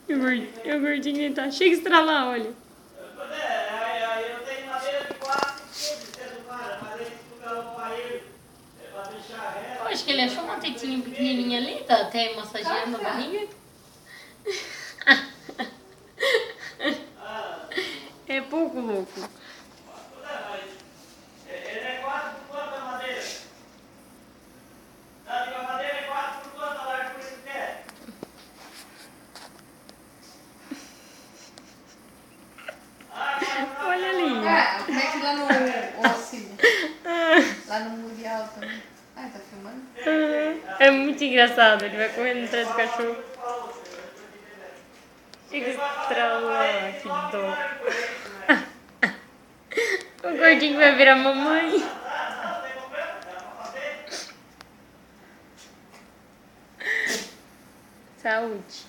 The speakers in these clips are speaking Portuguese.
O gordinho ele tá cheio de estralar, olha. Eu tenho madeira de 4 centímetros, mas ele falou pra ele pra deixar ela. Eu acho que ele achou uma tetinha pequenininha ali, tá até massageando a barriga. É pouco louco. Ele é 4 por quanto a madeira? A madeira é 4 por quanto a largura que quer? Olha ali. Como é que lá no Ocine? Lá no Mundial também. Ai, tá filmando? É muito engraçado, ele vai correndo atrás do cachorro. Fica estralando, que dó. O gordinho vai virar mamãe. Saúde.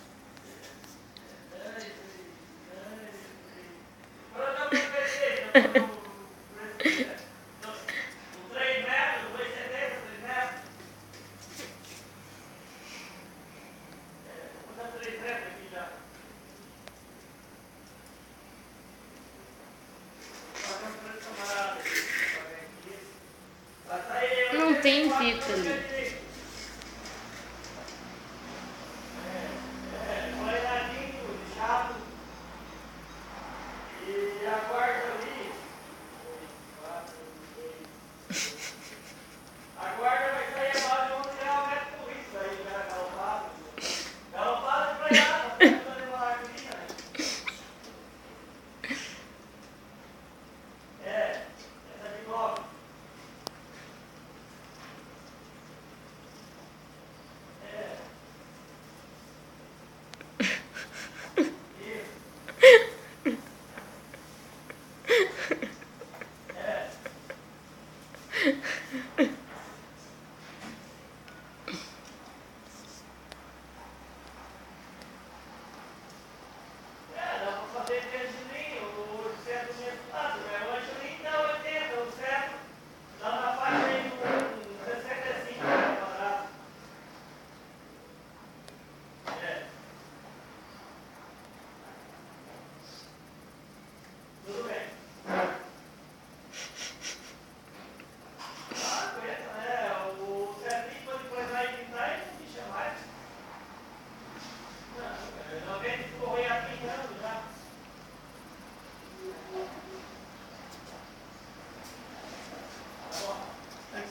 Não tem fita ali.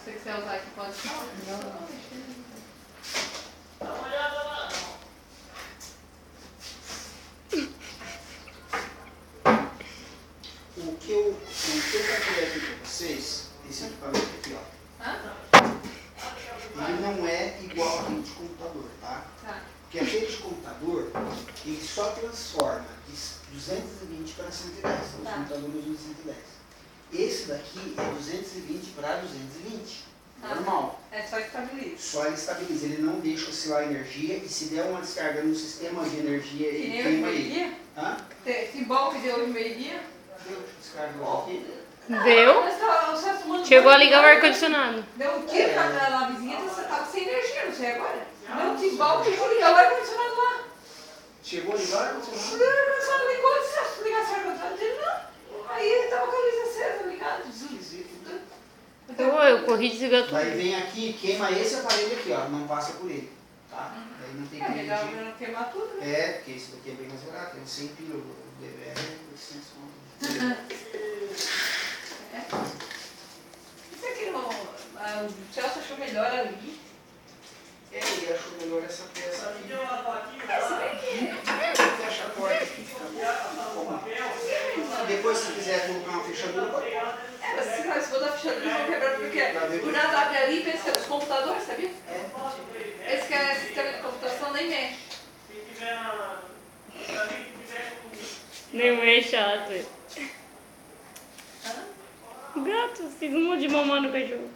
Se você quiser usar aqui, pode usar. O que eu calculei aqui para vocês, esse equipamento aqui, ó, ele não é igual aquele de computador, tá? Porque aquele de computador, ele só transforma de 220 para 110, os computadores usam 110. Esse daqui é 220 para 220, normal. É só estabiliza. Só ele estabiliza, ele não deixa oscilar a energia e se der uma descarga no sistema de energia, Que ele nem queima hoje ele. meio-dia? Hã? Esse bom que deu hoje meio-dia? Descarga aqui. Deu? Chegou a ligar o ar-condicionado. Deu um tiro na vizinha, você tava sem energia, não sei agora. Deu um tiro bom que ligar o ar-condicionado lá. Chegou a ligar o O ar-condicionado ligou, você ligasse o ar-condicionado dele, não. Aí ele tava com a luz acesa, ligado. Eu corri desligar tudo. Daí vem aqui, queima esse aparelho aqui, ó, não passa por ele, tá? Daí não tem É melhor energia. não queimar tudo, né? É, porque esse daqui é bem mais barato, ele sem pila, o DVR é 800 conto. Isso aqui não... O Celso achou melhor ali. É, ele achou melhor essa peça aqui. Essa daqui. Fecha a porta aqui, fica bom. Depois, se quiser colocar uma fechadura, pode pôr. Mas se for dar fechadura, eles vão quebrar, porque o nada abre ali e pensa que é dos computadores, sabia? Esse que é sistema de computação nem mexe. Nem meio chato. Gato, fiz um monte de mamar no cachorro.